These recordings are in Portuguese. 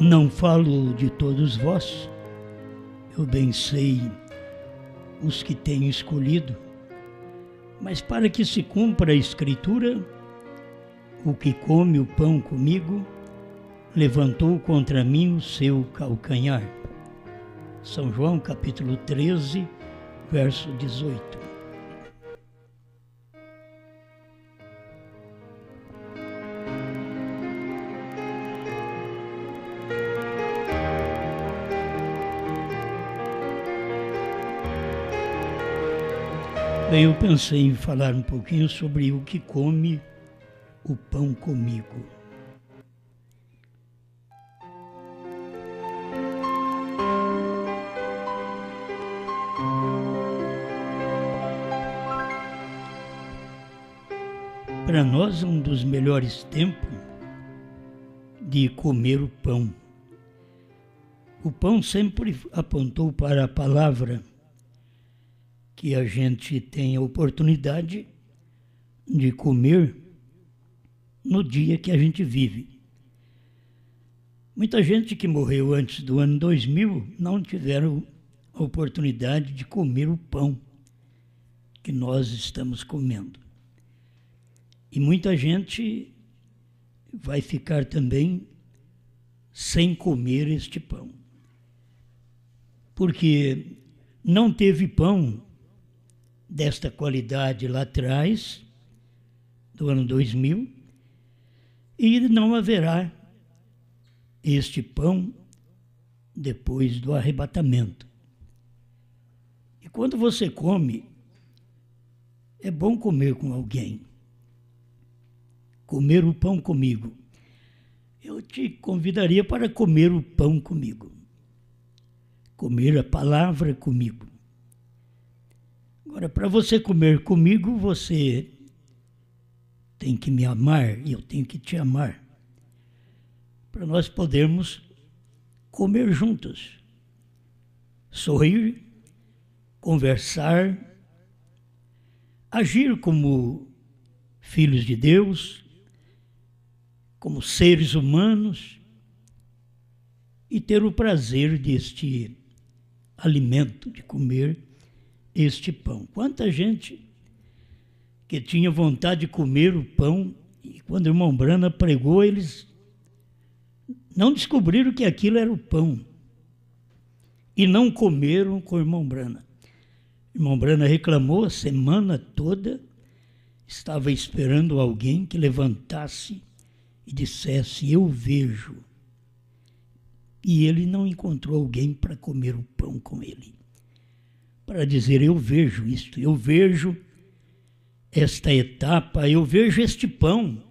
Não falo de todos vós, eu bem sei os que tenho escolhido, mas para que se cumpra a Escritura, o que come o pão comigo, levantou contra mim o seu calcanhar. São João capítulo 13, verso 18. Bem, eu pensei em falar um pouquinho sobre o que come o pão comigo. Para nós, um dos melhores tempos de comer o pão. O pão sempre apontou para a palavra, que a gente tem a oportunidade de comer no dia que a gente vive. Muita gente que morreu antes do ano 2000 não tiveram a oportunidade de comer o pão que nós estamos comendo. E muita gente vai ficar também sem comer este pão. Porque não teve pão desta qualidade lá atrás, do ano 2000, e não haverá este pão depois do arrebatamento. E quando você come, é bom comer com alguém. Comer o pão comigo. Eu te convidaria para comer o pão comigo. Comer a palavra comigo. Agora, para você comer comigo, você tem que me amar e eu tenho que te amar. Para nós podermos comer juntos. Sorrir, conversar, agir como filhos de Deus, como seres humanos e ter o prazer deste alimento, de comer este pão. Quanta gente que tinha vontade de comer o pão e quando o irmão Brana pregou, eles não descobriram que aquilo era o pão e não comeram com o irmão Brana. O irmão Brana reclamou a semana toda, estava esperando alguém que levantasse e dissesse, eu vejo. E ele não encontrou alguém para comer o pão com ele. Para dizer, eu vejo isto, eu vejo esta etapa, eu vejo este pão.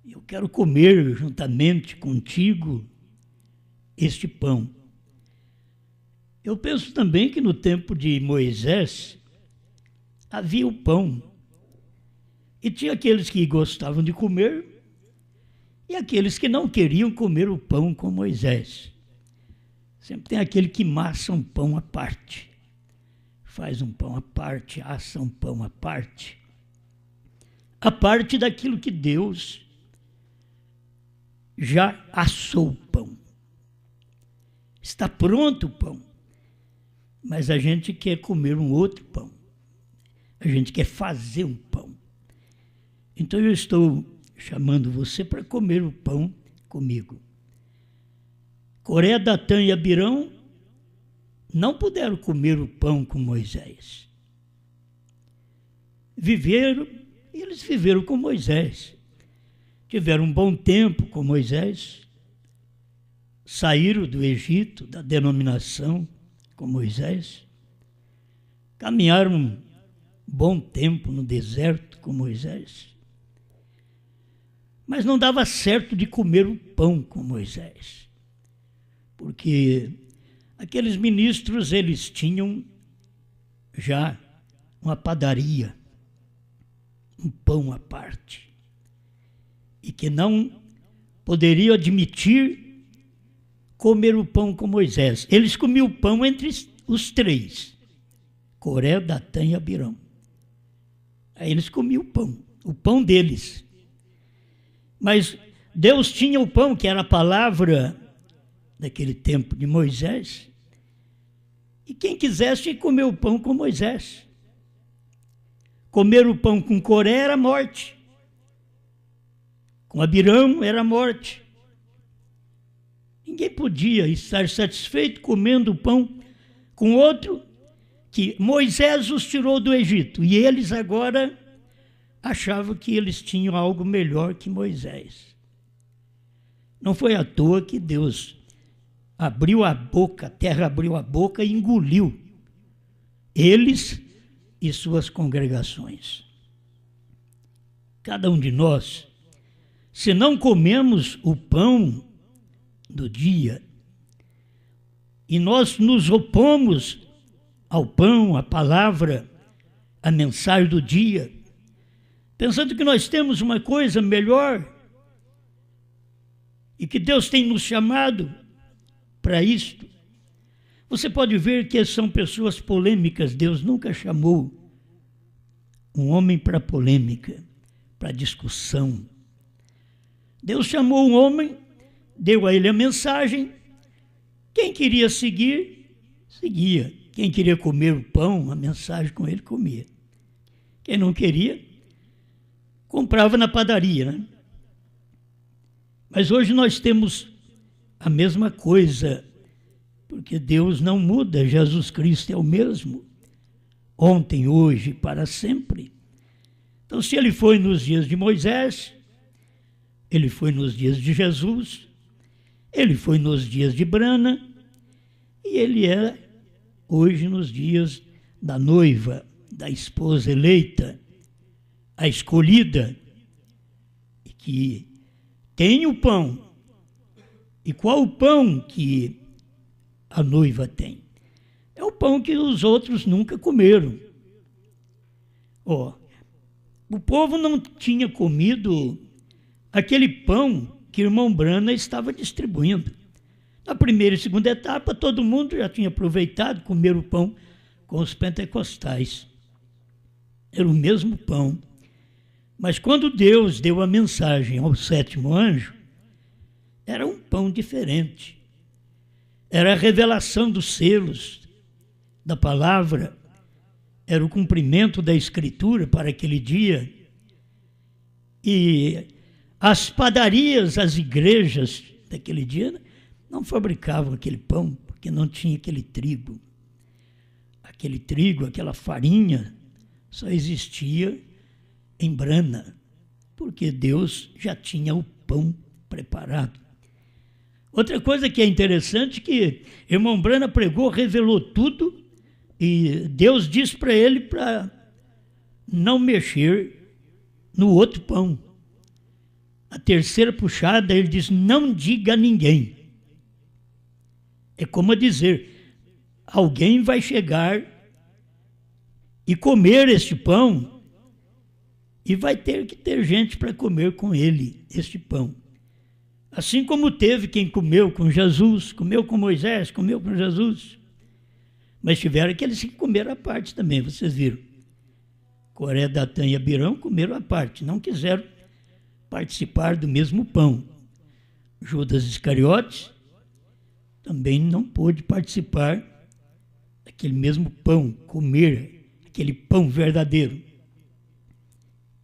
Eu quero comer juntamente contigo este pão. Eu penso também que no tempo de Moisés havia o pão. E tinha aqueles que gostavam de comer e aqueles que não queriam comer o pão com Moisés. Sempre tem aquele que massa um pão à parte. Faz um pão à parte, assa um pão à parte. A parte daquilo que Deus já assou o pão. Está pronto o pão. Mas a gente quer comer um outro pão. A gente quer fazer um pão. Então eu estou chamando você para comer o pão comigo. Coré, Datã e Abirão não puderam comer o pão com Moisés. Eles viveram com Moisés. Tiveram um bom tempo com Moisés. Saíram do Egito, da denominação com Moisés. Caminharam um bom tempo no deserto com Moisés. Mas não dava certo de comer o pão com Moisés. Porque aqueles ministros, eles tinham já uma padaria, um pão à parte, e que não poderiam admitir comer o pão com Moisés. Eles comiam o pão entre os três, Coré, Datã e Abirão. Aí eles comiam o pão deles. Mas Deus tinha o pão, que era a palavra daquele tempo de Moisés, e quem quisesse comer o pão com Moisés. Comer o pão com Coré era morte, com Abirão era morte. Ninguém podia estar satisfeito comendo o pão com outro que Moisés os tirou do Egito, e eles agora achavam que eles tinham algo melhor que Moisés. Não foi à toa que Deus abriu a boca, a terra abriu a boca e engoliu eles e suas congregações. Cada um de nós, se não comemos o pão do dia, e nós nos opomos ao pão, à palavra, à mensagem do dia, pensando que nós temos uma coisa melhor e que Deus tem nos chamado para isto. Você pode ver que são pessoas polêmicas. Deus nunca chamou um homem para polêmica, para discussão. Deus chamou um homem, deu a ele a mensagem. Quem queria seguir, seguia. Quem queria comer o pão, a mensagem com ele, comia. Quem não queria, comprava na padaria, né? Mas hoje nós temos a mesma coisa, porque Deus não muda, Jesus Cristo é o mesmo, ontem, hoje, para sempre. Então, se ele foi nos dias de Moisés, ele foi nos dias de Jesus, ele foi nos dias de Brana, e ele é hoje nos dias da noiva, da esposa eleita, a escolhida, e que tem o pão. E qual o pão que a noiva tem? É o pão que os outros nunca comeram. O povo não tinha comido aquele pão que o irmão Brana estava distribuindo. Na primeira e segunda etapa, todo mundo já tinha aproveitado comer o pão com os pentecostais. Era o mesmo pão. Mas quando Deus deu a mensagem ao sétimo anjo, era um pão diferente. Era a revelação dos selos da palavra, era o cumprimento da Escritura para aquele dia. E as padarias, as igrejas daquele dia não fabricavam aquele pão, porque não tinha aquele trigo. Aquele trigo, aquela farinha, só existia em Brana, porque Deus já tinha o pão preparado. Outra coisa que é interessante, que irmão Brana pregou, revelou tudo, e Deus disse para ele para não mexer no outro pão. A terceira puxada, ele diz: não diga a ninguém. É como a dizer, alguém vai chegar e comer este pão, e vai ter que ter gente para comer com ele este pão. Assim como teve quem comeu com Jesus, comeu com Moisés, comeu com Jesus. Mas tiveram aqueles que comeram à parte também, vocês viram. Coré, Datã e Abirão comeram à parte, não quiseram participar do mesmo pão. Judas Iscariotes também não pôde participar daquele mesmo pão, comer aquele pão verdadeiro.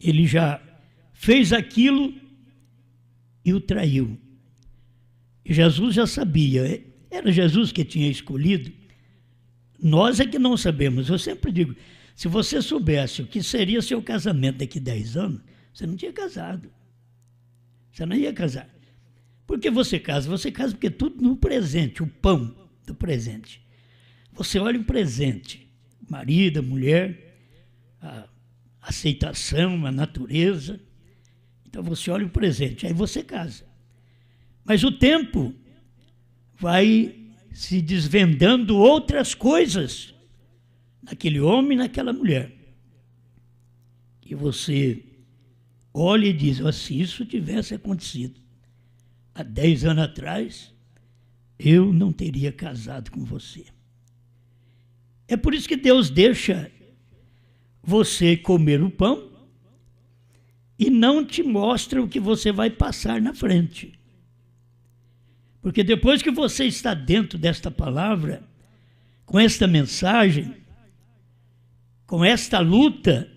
Ele já fez aquilo e o traiu. E Jesus já sabia, era Jesus que tinha escolhido. Nós é que não sabemos. Eu sempre digo, se você soubesse o que seria seu casamento daqui a 10 anos, você não tinha casado. Você não ia casar. Por que você casa? Você casa porque tudo no presente, o pão do presente. Você olha o presente, marido, mulher, a aceitação, a natureza. Então você olha o presente, aí você casa. Mas o tempo vai se desvendando outras coisas naquele homem e naquela mulher. E você olha e diz: se isso tivesse acontecido há 10 anos atrás, eu não teria casado com você. É por isso que Deus deixa você comer o pão e não te mostra o que você vai passar na frente. Porque depois que você está dentro desta palavra, com esta mensagem, com esta luta,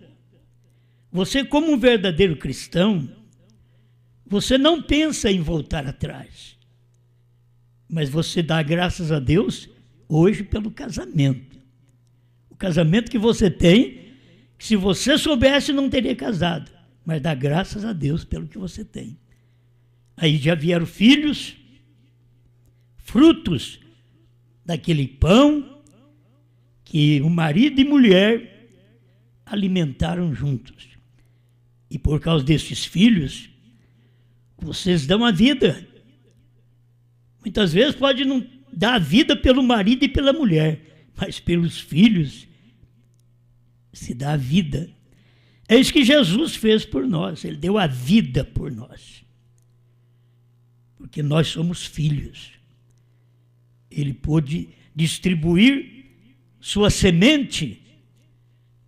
você, como um verdadeiro cristão, você não pensa em voltar atrás. Mas você dá graças a Deus hoje pelo casamento. O casamento que você tem, que se você soubesse não teria casado. Mas dá graças a Deus pelo que você tem. Aí já vieram filhos, frutos daquele pão que o marido e mulher alimentaram juntos. E por causa destes filhos, vocês dão a vida. Muitas vezes pode não dar a vida pelo marido e pela mulher, mas pelos filhos se dá a vida. É isso que Jesus fez por nós, ele deu a vida por nós. Porque nós somos filhos. Ele pôde distribuir sua semente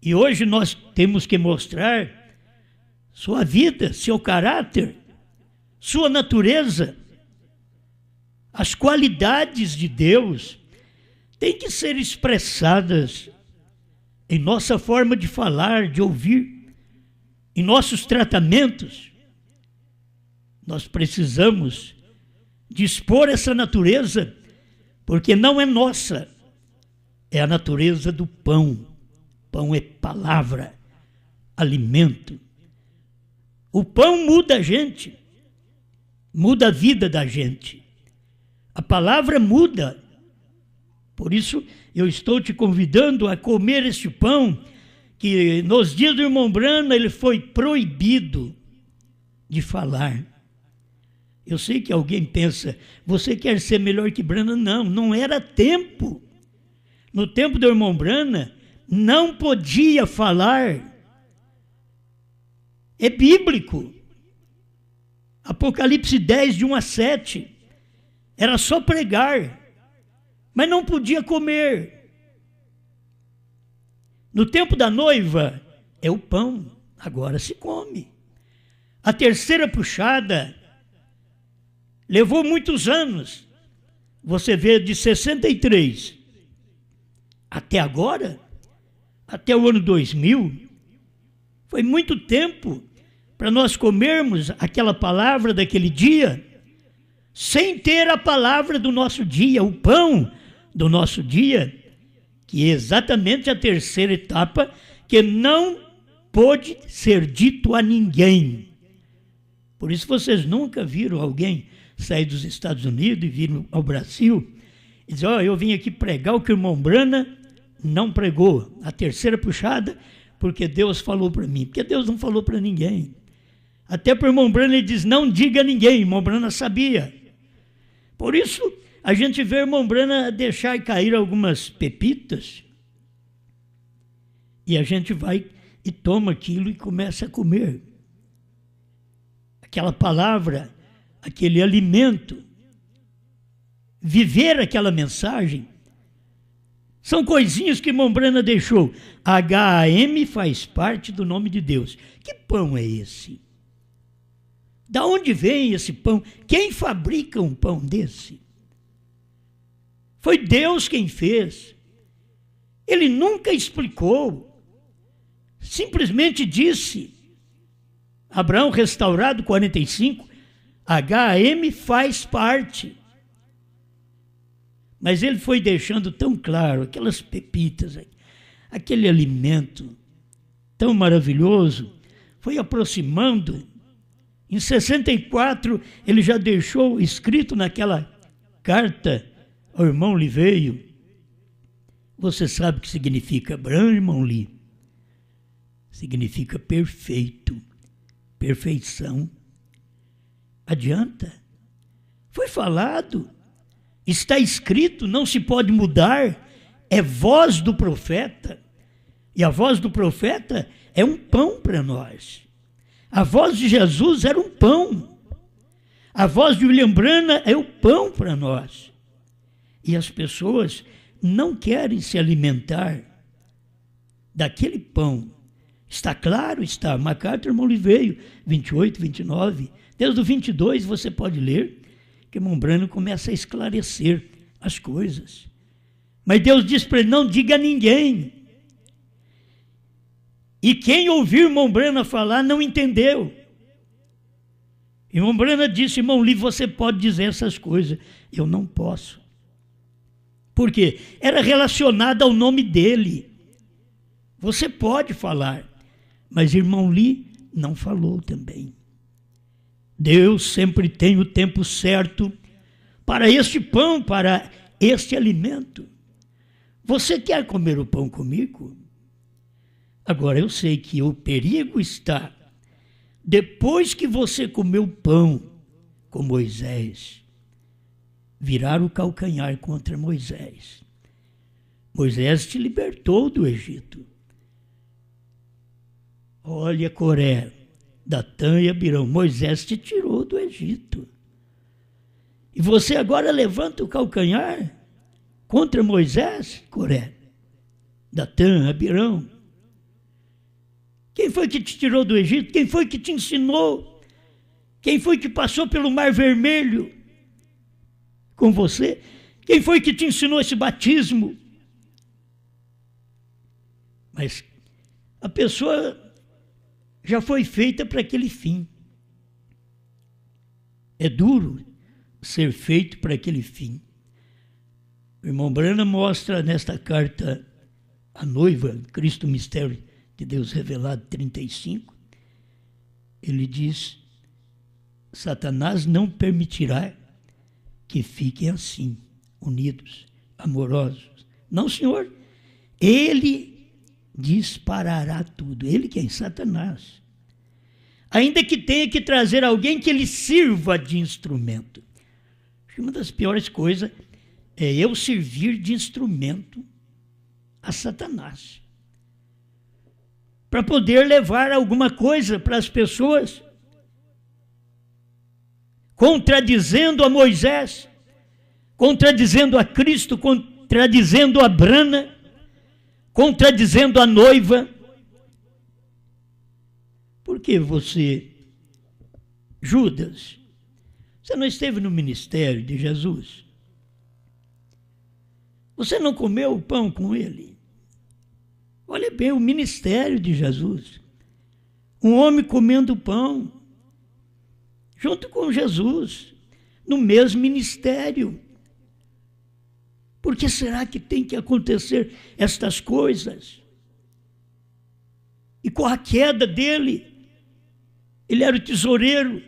e hoje nós temos que mostrar sua vida, seu caráter, sua natureza. As qualidades de Deus têm que ser expressadas em nossa forma de falar, de ouvir, em nossos tratamentos. Nós precisamos dispor essa natureza, porque não é nossa, é a natureza do pão. Pão é palavra, alimento. O pão muda a gente, muda a vida da gente. A palavra muda. Por isso, eu estou te convidando a comer este pão, que nos dias do irmão Brana ele foi proibido de falar. Eu sei que alguém pensa, você quer ser melhor que Brana? Não, não era tempo. No tempo do irmão Brana, não podia falar. É bíblico. Apocalipse 10, de 1 a 7. Era só pregar, mas não podia comer. No tempo da noiva, é o pão, agora se come. A terceira puxada levou muitos anos. Você vê de 63 até agora, até o ano 2000, foi muito tempo para nós comermos aquela palavra daquele dia, sem ter a palavra do nosso dia, o pão do nosso dia, que é exatamente a terceira etapa, que não pôde ser dito a ninguém. Por isso vocês nunca viram alguém sair dos Estados Unidos e vir ao Brasil e dizer, eu vim aqui pregar o que o irmão Brana não pregou, a terceira puxada, porque Deus falou para mim. Porque Deus não falou para ninguém. Até para o irmão Brana ele diz, não diga a ninguém, o irmão Brana sabia. Por isso, a gente vê o irmão Brana deixar cair algumas pepitas e a gente vai e toma aquilo e começa a comer. Aquela palavra, aquele alimento, viver aquela mensagem, são coisinhas que o irmão Brana deixou. HAM faz parte do nome de Deus. Que pão é esse? Da onde vem esse pão? Quem fabrica um pão desse? Foi Deus quem fez. Ele nunca explicou. Simplesmente disse. Abraão restaurado 45, HAM faz parte. Mas ele foi deixando tão claro aquelas pepitas, aquele alimento tão maravilhoso, foi aproximando. Em 64, ele já deixou escrito naquela carta ao irmão Liveio. Você sabe o que significa Abraão, irmão Li? Significa perfeito, perfeição. Adianta? Foi falado. Está escrito, não se pode mudar, é voz do profeta. E a voz do profeta é um pão para nós. A voz de Jesus era um pão. A voz de William Brana é o pão para nós. E as pessoas não querem se alimentar daquele pão Está claro? Está. MacArthur, irmão, lhe veio, 28, 29. Desde o 22 você pode ler que irmão Branham começa a esclarecer as coisas. Mas Deus diz para ele, não diga a ninguém. E quem ouviu irmão Branham falar não entendeu. Irmão Branham disse, irmão Lee, você pode dizer essas coisas. Eu não posso. Por quê? Era relacionado ao nome dele. Você pode falar, mas irmão Lee não falou também. Deus sempre tem o tempo certo para este pão, para este alimento. Você quer comer o pão comigo? Agora, eu sei que o perigo está depois que você comeu pão com Moisés, virar o calcanhar contra Moisés. Moisés te libertou do Egito. Olha, Coré, Datã e Abirão, Moisés te tirou do Egito. E você agora levanta o calcanhar contra Moisés, Coré, Datã, Abirão. Quem foi que te tirou do Egito? Quem foi que te ensinou? Quem foi que passou pelo Mar Vermelho com você? Quem foi que te ensinou esse batismo? Mas a pessoa já foi feita para aquele fim. É duro ser feito para aquele fim. O irmão Branham mostra nesta carta à noiva, Cristo Mistério de Deus Revelado 35, ele diz, Satanás não permitirá que fiquem assim, unidos, amorosos. Não, Senhor, ele disparará tudo. Ele quem? Satanás. Ainda que tenha que trazer alguém que lhe sirva de instrumento. Uma das piores coisas é eu servir de instrumento a Satanás. Para poder levar alguma coisa para as pessoas, contradizendo a Moisés, contradizendo a Cristo, contradizendo a Brana, contradizendo a noiva. Por que você, Judas, você não esteve no ministério de Jesus? Você não comeu o pão com ele? Olha bem, o ministério de Jesus. Um homem comendo pão, junto com Jesus, no mesmo ministério. Por que será que tem que acontecer estas coisas? E com a queda dele, ele era o tesoureiro,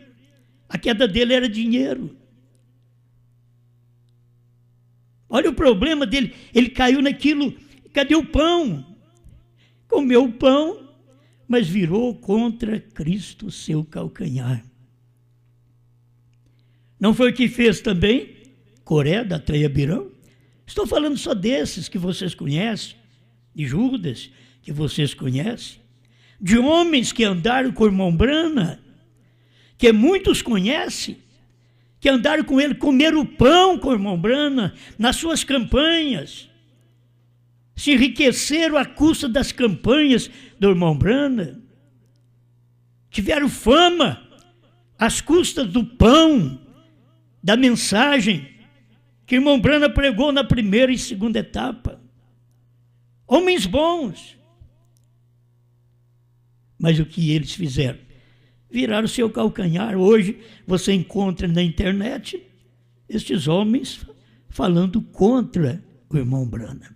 a queda dele era dinheiro. Olha o problema dele, ele caiu naquilo, cadê o pão? Comeu o pão, mas virou contra Cristo seu calcanhar. Não foi o que fez também Coré, Datã e Abirão? Estou falando só desses que vocês conhecem, de Judas, que vocês conhecem, de homens que andaram com o irmão Branham, que muitos conhecem, que andaram com ele, comeram o pão com o irmão Branham, nas suas campanhas, se enriqueceram à custa das campanhas do irmão Branham, tiveram fama às custas do pão, da mensagem que o irmão Branham pregou na primeira e segunda etapa. Homens bons. Mas o que eles fizeram? Viraram o seu calcanhar. Hoje você encontra na internet estes homens falando contra o irmão Branham.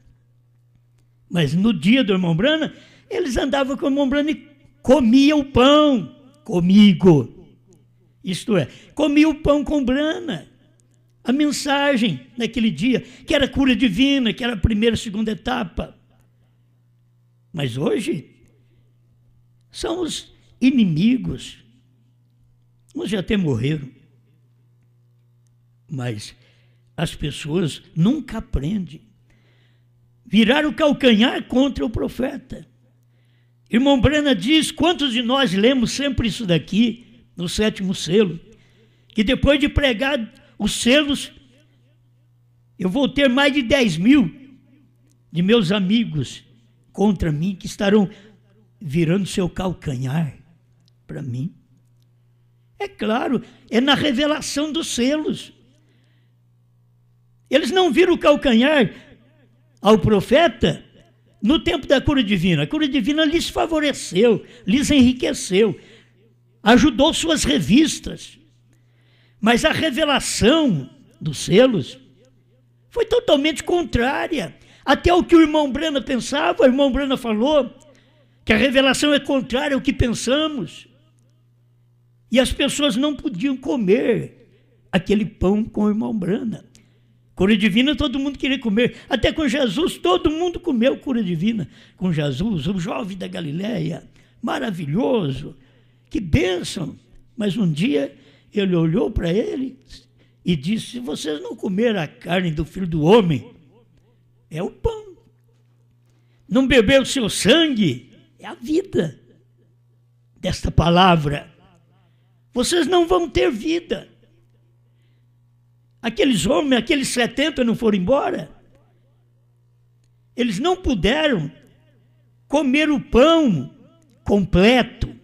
Mas no dia do irmão Branham, eles andavam com o irmão Branham e comiam o pão comigo. Isto é, comia o pão com Branham. A mensagem naquele dia, que era cura divina, que era a primeira e segunda etapa. Mas hoje, são os inimigos. Uns já até morreram. Mas as pessoas nunca aprendem. Viraram o calcanhar contra o profeta. Irmão Branham diz, quantos de nós lemos sempre isso daqui, no 7º selo, que depois de pregar os selos, eu vou ter mais de 10.000 de meus amigos contra mim, que estarão virando seu calcanhar para mim. É claro, é na revelação dos selos. Eles não viram o calcanhar ao profeta no tempo da cura divina. A cura divina lhes favoreceu, lhes enriqueceu, ajudou suas revistas. Mas a revelação dos selos foi totalmente contrária. Até o que o irmão Brana pensava, o irmão Brana falou que a revelação é contrária ao que pensamos. E as pessoas não podiam comer aquele pão com o irmão Brana. Cura divina todo mundo queria comer. Até com Jesus todo mundo comeu cura divina. Com Jesus, o jovem da Galileia, maravilhoso, que bênção. Mas um dia ele olhou para ele e disse: se vocês não comeram a carne do Filho do Homem, é o pão. Não beber o seu sangue, é a vida desta palavra. Vocês não vão ter vida. Aqueles homens, aqueles 70 não foram embora. Eles não puderam comer o pão completo.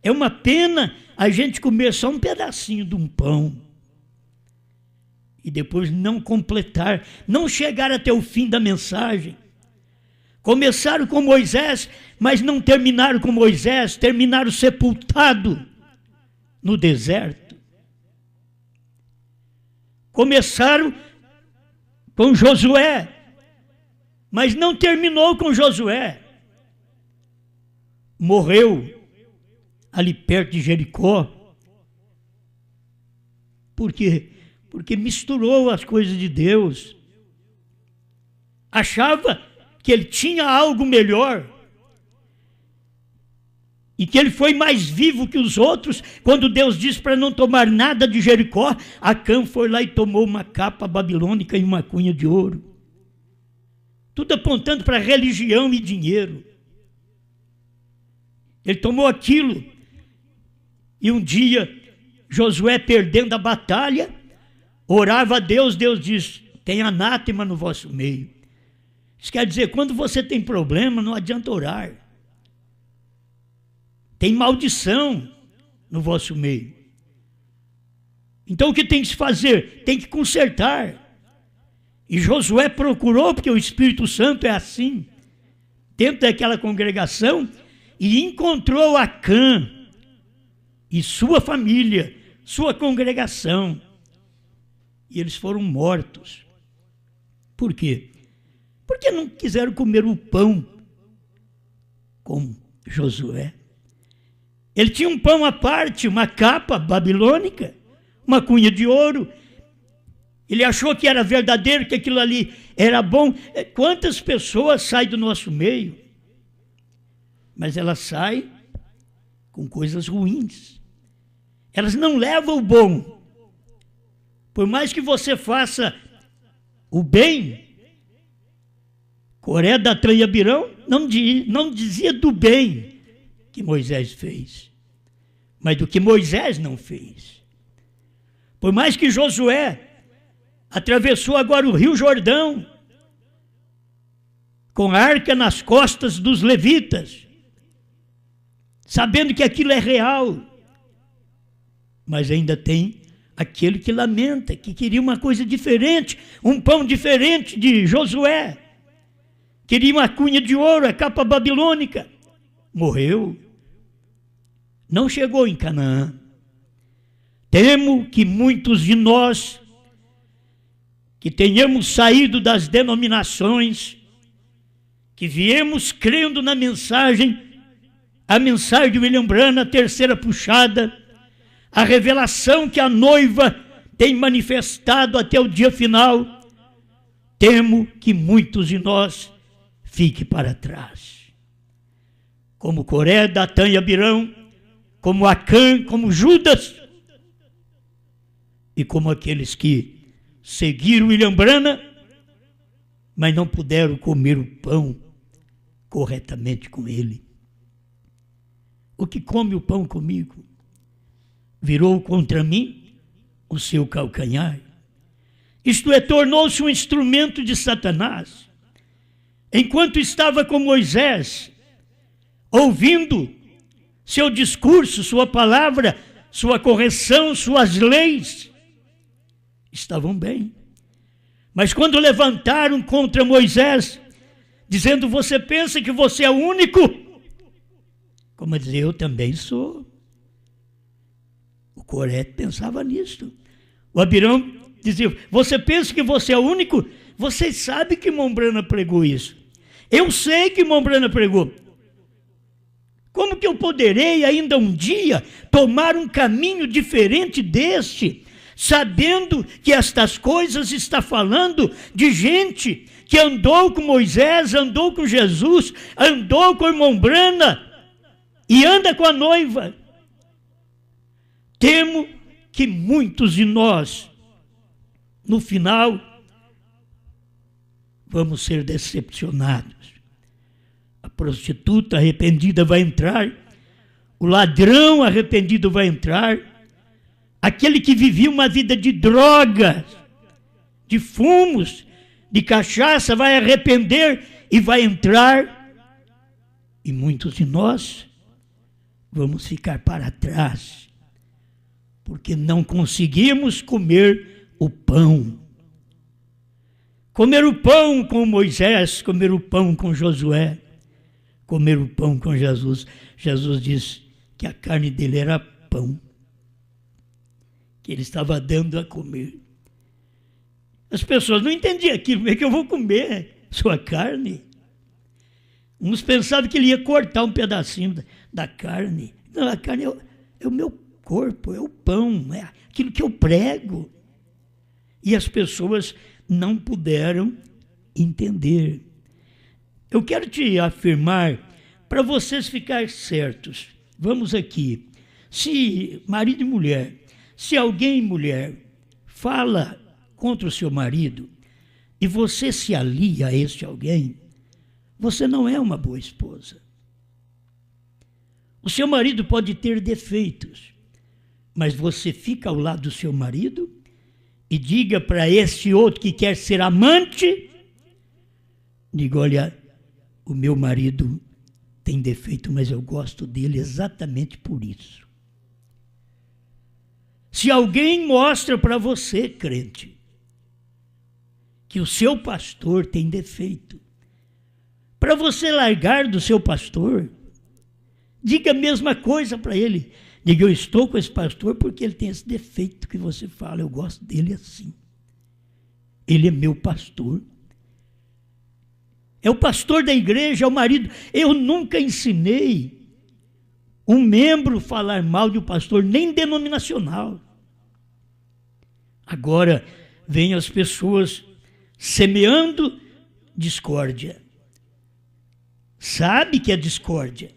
É uma pena a gente comer só um pedacinho de um pão e depois não completar, não chegar até o fim da mensagem. Começaram com Moisés, mas não terminaram com Moisés, terminaram sepultado no deserto. Começaram com Josué, mas não terminou com Josué. Morreu ali perto de Jericó. Por quê? Porque misturou as coisas de Deus. Achava que ele tinha algo melhor. E que ele foi mais vivo que os outros. Quando Deus disse para não tomar nada de Jericó, Acã foi lá e tomou uma capa babilônica e uma cunha de ouro. Tudo apontando para religião e dinheiro. Ele tomou aquilo. E um dia, Josué, perdendo a batalha, orava a Deus. Deus diz: tem anátema no vosso meio. Isso quer dizer, quando você tem problema, não adianta orar. Tem maldição no vosso meio. Então o que tem que se fazer? Tem que consertar. E Josué procurou, porque o Espírito Santo é assim, dentro daquela congregação, e encontrou Acã e sua família, sua congregação. E eles foram mortos. Por quê? Porque não quiseram comer o pão com Josué. Ele tinha um pão à parte, uma capa babilônica, uma cunha de ouro. Ele achou que era verdadeiro, que aquilo ali era bom. Quantas pessoas saem do nosso meio? Mas elas saem com coisas ruins. Elas não levam o bom. Por mais que você faça o bem, Coré, Datã e Abirão não dizia do bem que Moisés fez, mas do que Moisés não fez. Por mais que Josué atravessou agora o Rio Jordão com a arca nas costas dos levitas, sabendo que aquilo é real, mas ainda tem aquele que lamenta, que queria uma coisa diferente, um pão diferente de Josué, queria uma cunha de ouro, a capa babilônica. Morreu, não chegou em Canaã. Temo que muitos de nós, que tenhamos saído das denominações, que viemos crendo na mensagem, a mensagem de William Branham, a terceira puxada, a revelação que a noiva tem manifestado até o dia final, temo que muitos de nós fiquem para trás. Como Coré, Datã e Abirão, como Acã, como Judas, e como aqueles que seguiram William Branham, mas não puderam comer o pão corretamente com ele. O que come o pão comigo virou contra mim o seu calcanhar. Isto é, tornou-se um instrumento de Satanás. Enquanto estava com Moisés, ouvindo seu discurso, sua palavra, sua correção, suas leis, estavam bem. Mas quando levantaram contra Moisés, dizendo: você pensa que você é o único? Como dizer, eu também sou. O Coré pensava nisso. O Abirão dizia: você pensa que você é o único? Vocês sabem que Mombrana pregou isso. Eu sei que Mombrana pregou. Como que eu poderei ainda um dia tomar um caminho diferente deste, sabendo que estas coisas está falando de gente que andou com Moisés, andou com Jesus, andou com Mombrana e anda com a noiva? Temo que muitos de nós, no final, vamos ser decepcionados. A prostituta arrependida vai entrar, o ladrão arrependido vai entrar, aquele que vivia uma vida de drogas, de fumos, de cachaça, vai arrepender e vai entrar, e muitos de nós vamos ficar para trás, porque não conseguimos comer o pão. Comer o pão com Moisés, comer o pão com Josué, comer o pão com Jesus. Jesus disse que a carne dele era pão, que ele estava dando a comer. As pessoas não entendiam aquilo. Como é que eu vou comer sua carne? Uns pensavam que ele ia cortar um pedacinho da carne. Não, a carne é o meu corpo, é o pão, é aquilo que eu prego. E as pessoas não puderam entender. Eu quero te afirmar, para vocês ficarem certos, vamos aqui, se marido e mulher, se alguém, mulher, fala contra o seu marido, e você se alia a este alguém, você não é uma boa esposa. O seu marido pode ter defeitos, mas você fica ao lado do seu marido e diga para esse outro que quer ser amante, diga: olha, o meu marido tem defeito, mas eu gosto dele exatamente por isso. Se alguém mostra para você, crente, que o seu pastor tem defeito, para você largar do seu pastor, diga a mesma coisa para ele. Diga: eu estou com esse pastor porque ele tem esse defeito que você fala, eu gosto dele assim. Ele é meu pastor. É o pastor da igreja, é o marido. Eu nunca ensinei um membro falar mal de um pastor, nem denominacional. Agora, vem as pessoas semeando discórdia. Sabe que é discórdia.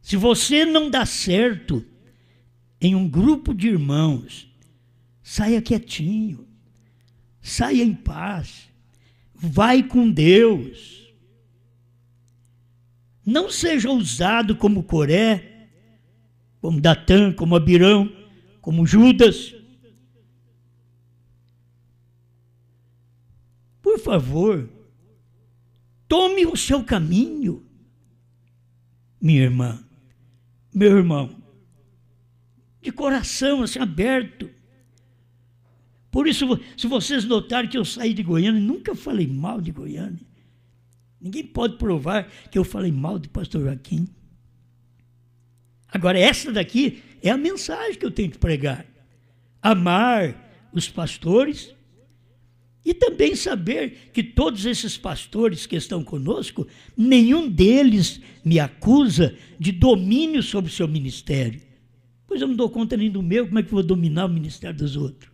Se você não dá certo em um grupo de irmãos, saia quietinho, saia em paz, vai com Deus. Não seja ousado como Coré, como Datã, como Abirão, como Judas. Por favor, tome o seu caminho, minha irmã, meu irmão, de coração assim aberto. Por isso, se vocês notarem que eu saí de Goiânia, nunca falei mal de Goiânia. Ninguém pode provar que eu falei mal do pastor Joaquim. Agora, essa daqui é a mensagem que eu tenho que pregar. Amar os pastores e também saber que todos esses pastores que estão conosco, nenhum deles me acusa de domínio sobre o seu ministério. Pois eu não dou conta nem do meu, como é que eu vou dominar o ministério dos outros?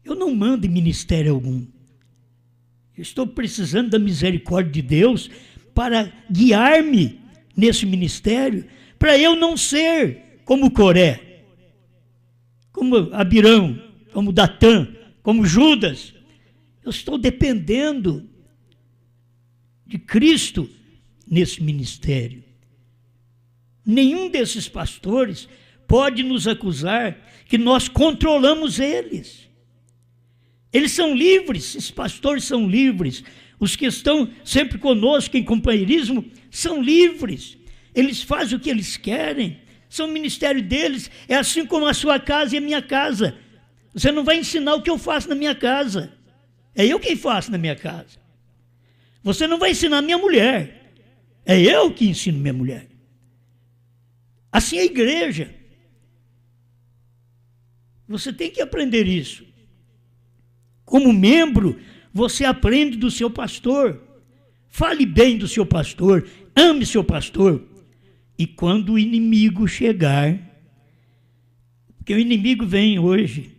Eu não mando em ministério algum. Eu estou precisando da misericórdia de Deus para guiar-me nesse ministério, para eu não ser como Coré, como Abirão, como Datã, como Judas. Eu estou dependendo de Cristo nesse ministério. Nenhum desses pastores pode nos acusar que nós controlamos eles. Eles são livres, esses pastores são livres. Os que estão sempre conosco em companheirismo são livres. Eles fazem o que eles querem. São o ministério deles. É assim como a sua casa e a minha casa. Você não vai ensinar o que eu faço na minha casa. É eu quem faço na minha casa. Você não vai ensinar minha mulher. É eu que ensino minha mulher. Assim é a igreja. Você tem que aprender isso. Como membro, você aprende do seu pastor. Fale bem do seu pastor. Ame seu pastor. E quando o inimigo chegar, porque o inimigo vem hoje,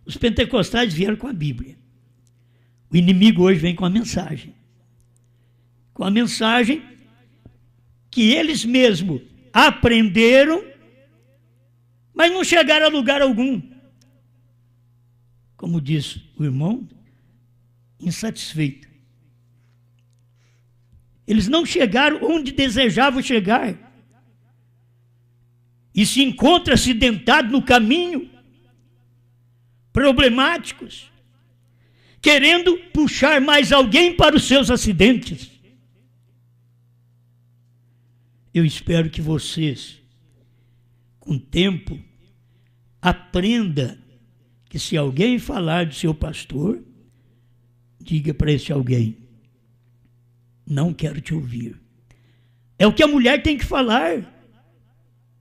os pentecostais vieram com a Bíblia. O inimigo hoje vem com a mensagem. Com a mensagem que eles mesmos aprenderam, mas não chegaram a lugar algum. Como diz o irmão, insatisfeito. Eles não chegaram onde desejavam chegar. E se encontram acidentados no caminho, problemáticos, querendo puxar mais alguém para os seus acidentes. Eu espero que vocês, com o tempo, aprendam que se alguém falar do seu pastor, diga para esse alguém: não quero te ouvir. É o que a mulher tem que falar.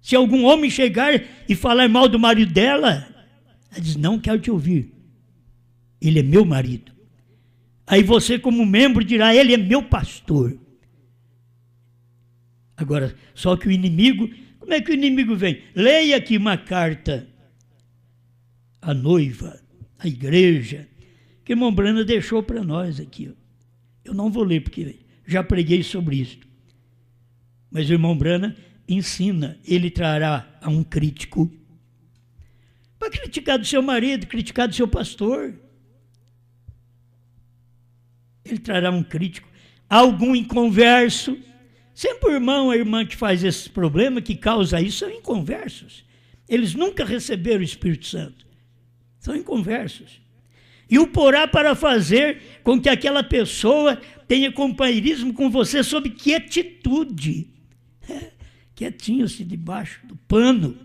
Se algum homem chegar e falar mal do marido dela, ela diz: não quero te ouvir. Ele é meu marido. Aí você, como membro, dirá: ele é meu pastor. Agora, só que o inimigo, como é que o inimigo vem? Leia aqui uma carta à noiva, à igreja, que o irmão Brana deixou para nós aqui. Eu não vou ler, porque já preguei sobre isso. Mas o irmão Brana ensina, ele trará a um crítico para criticar do seu marido, criticar do seu pastor. Ele trará um crítico, algum inconverso. Sempre o irmão, a irmã que faz esse problema, que causa isso, são inconversos. Eles nunca receberam o Espírito Santo. São inconversos. E o porá para fazer com que aquela pessoa tenha companheirismo com você sob quietude. Quietinho-se debaixo do pano.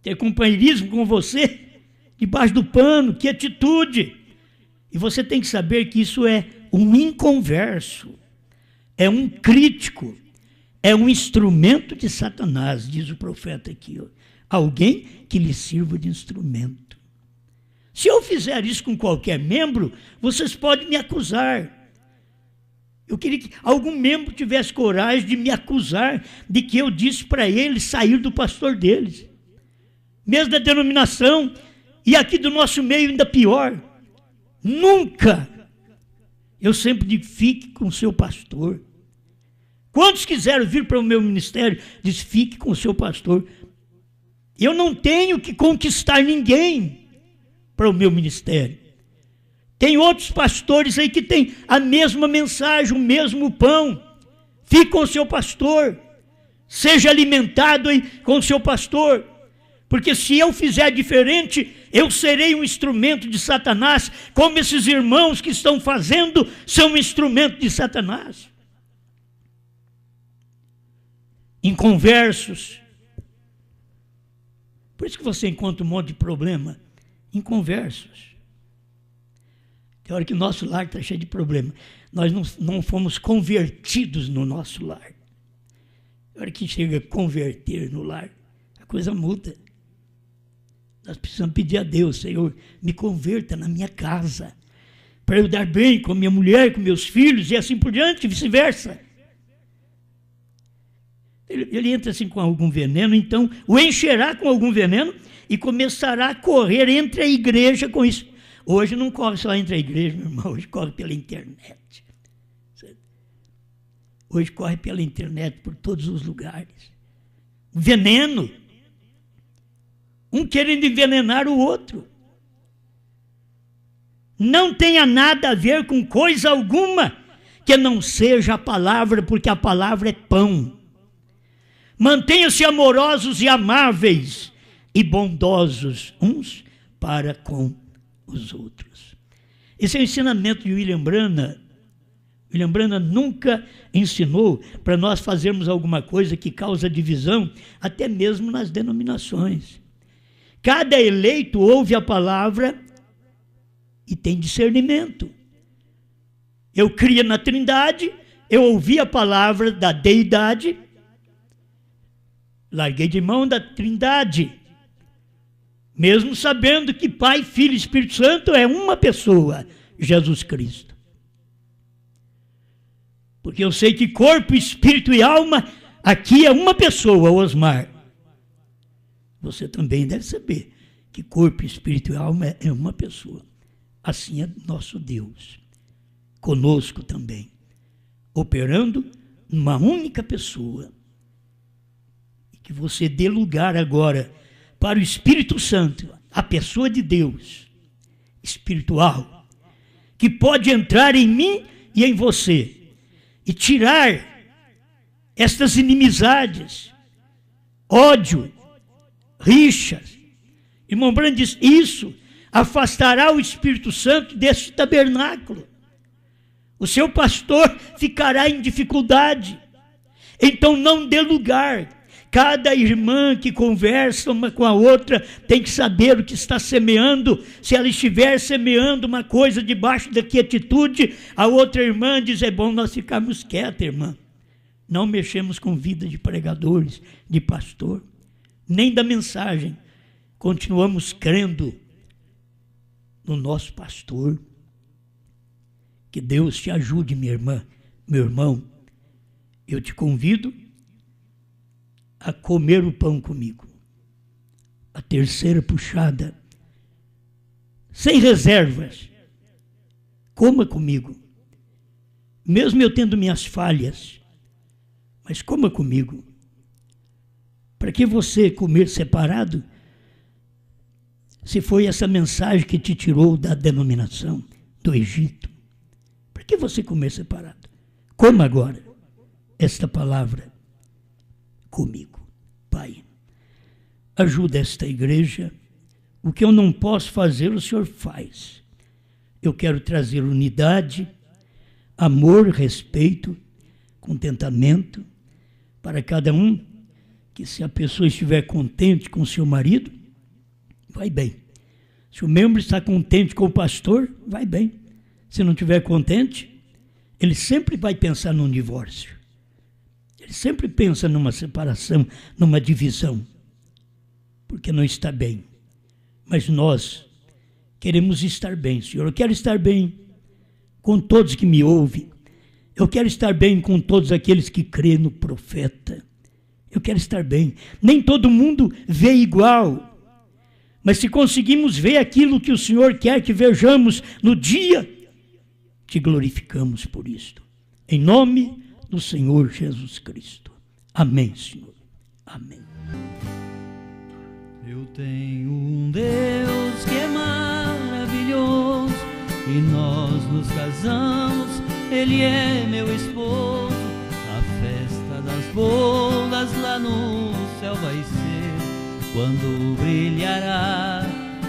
Ter companheirismo com você debaixo do pano, quietude. E você tem que saber que isso é um inconverso, é um crítico, é um instrumento de Satanás, diz o profeta aqui. Alguém que lhe sirva de instrumento. Se eu fizer isso com qualquer membro, vocês podem me acusar. Eu queria que algum membro tivesse coragem de me acusar de que eu disse para eles sair do pastor deles. Mesmo da denominação, e aqui do nosso meio ainda pior. Nunca. Eu sempre digo: fique com o seu pastor. Quantos quiseram vir para o meu ministério, diz: fique com o seu pastor. Eu não tenho que conquistar ninguém para o meu ministério. Tem outros pastores aí que têm a mesma mensagem, o mesmo pão. Fique com o seu pastor. Seja alimentado aí com o seu pastor. Porque se eu fizer diferente, eu serei um instrumento de Satanás, como esses irmãos que estão fazendo são um instrumento de Satanás. Inconversos. Por isso que você encontra um monte de problema. Inconversos. Tem hora que o nosso lar está cheio de problema. Nós não fomos convertidos no nosso lar. Tem hora que chega a converter no lar, a coisa muda. Nós precisamos pedir a Deus: Senhor, me converta na minha casa, para eu dar bem com a minha mulher, com meus filhos, e assim por diante, e vice-versa. Ele entra assim com algum veneno, então o encherá com algum veneno e começará a correr entre a igreja com isso. Hoje não corre só entre a igreja, meu irmão, hoje corre pela internet. Hoje corre pela internet, por todos os lugares. Veneno. Um querendo envenenar o outro. Não tenha nada a ver com coisa alguma que não seja a palavra, porque a palavra é pão. Mantenham-se amorosos e amáveis e bondosos uns para com os outros. Esse é o ensinamento de William Branham. William Branham nunca ensinou para nós fazermos alguma coisa que causa divisão, até mesmo nas denominações. Cada eleito ouve a palavra e tem discernimento. Eu cria na Trindade, eu ouvi a palavra da deidade, larguei de mão da Trindade, mesmo sabendo que Pai, Filho e Espírito Santo é uma pessoa, Jesus Cristo. Porque eu sei que corpo, espírito e alma, aqui é uma pessoa, Osmar. Você também deve saber que corpo, espírito e alma é uma pessoa. Assim é nosso Deus. Conosco também. Operando numa única pessoa. E que você dê lugar agora para o Espírito Santo, a pessoa de Deus, espiritual, que pode entrar em mim e em você. E tirar estas inimizades, ódio, rixas. Irmão Branham diz, isso afastará o Espírito Santo deste tabernáculo. O seu pastor ficará em dificuldade. Então não dê lugar. Cada irmã que conversa uma com a outra tem que saber o que está semeando. Se ela estiver semeando uma coisa debaixo da quietude, a outra irmã diz, é bom nós ficarmos quietos, irmã. Não mexemos com vida de pregadores, de pastor, nem da mensagem. Continuamos crendo no nosso pastor. Que Deus te ajude, minha irmã, meu irmão. Eu te convido a comer o pão comigo. A terceira puxada, sem reservas, coma comigo. Mesmo eu tendo minhas falhas, mas coma comigo. Para que você comer separado, se foi essa mensagem que te tirou da denominação, do Egito? Para que você comer separado? Coma agora esta palavra comigo. Pai, ajuda esta igreja. O que eu não posso fazer, o Senhor faz. Eu quero trazer unidade, amor, respeito, contentamento para cada um, que se a pessoa estiver contente com o seu marido, vai bem. Se o membro está contente com o pastor, vai bem. Se não estiver contente, ele sempre vai pensar num divórcio. Ele sempre pensa numa separação, numa divisão, porque não está bem. Mas nós queremos estar bem, Senhor. Eu quero estar bem com todos que me ouvem. Eu quero estar bem com todos aqueles que crêem no profeta. Eu quero estar bem. Nem todo mundo vê igual, mas se conseguimos ver aquilo que o Senhor quer que vejamos no dia, te glorificamos por isto. Em nome do Senhor Jesus Cristo. Amém, Senhor. Amém. Eu tenho um Deus que é maravilhoso e nós nos casamos, Ele é meu esposo. A festa das bodas lá no céu vai ser quando brilhará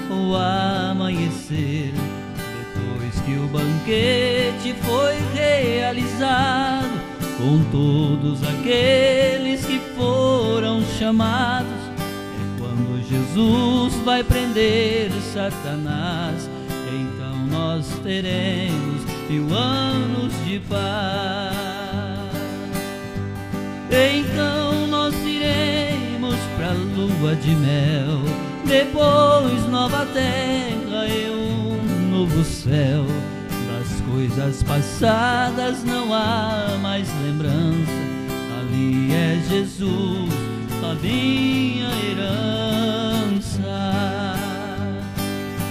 o amanhecer. Depois que o banquete foi realizado, com todos aqueles que foram chamados, é quando Jesus vai prender Satanás. Então nós teremos 1000 anos de paz. Então nós iremos pra lua de mel, depois nova terra e um novo céu. Das coisas passadas não há mais lembrança, ali é Jesus, a minha herança.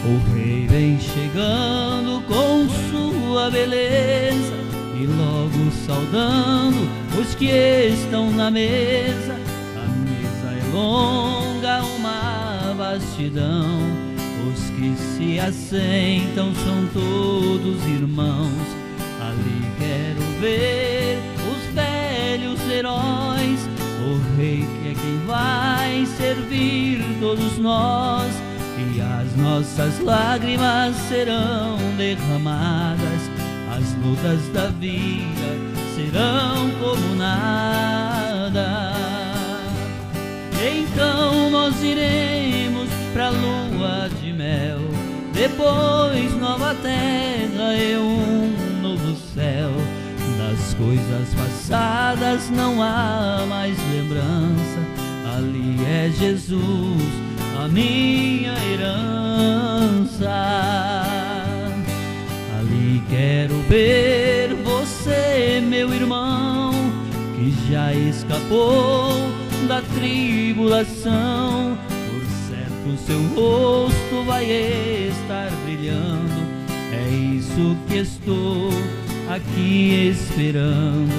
O rei vem chegando com sua beleza e logo saudando os que estão na mesa. A mesa é longa, uma vastidão. Os que se assentam são todos irmãos. Ali quero ver os velhos heróis. O rei que é quem vai servir todos nós. E as nossas lágrimas serão derramadas, as lutas da vida serão como nada. Então nós iremos pra lua de mel, depois nova terra e um novo céu. Das coisas passadas não há mais lembrança, ali é Jesus, a minha herança. Ali quero ver você, meu irmão, que já escapou da tribulação. Por certo seu rosto vai estar brilhando, é isso que estou aqui esperando.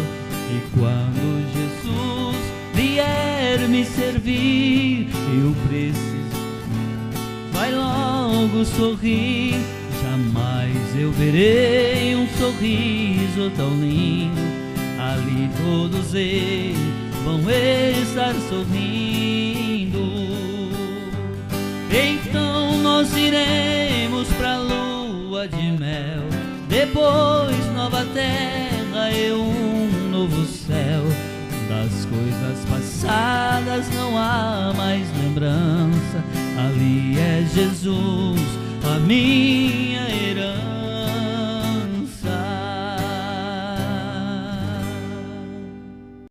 E quando Jesus vier me servir, eu preciso, vai logo sorrir. Jamais eu verei um sorriso tão lindo, ali todos eles vão estar sorrindo. Então nós iremos pra lua de mel, depois nova terra e um novo céu. Das coisas passadas não há mais lembrança, ali é Jesus, a minha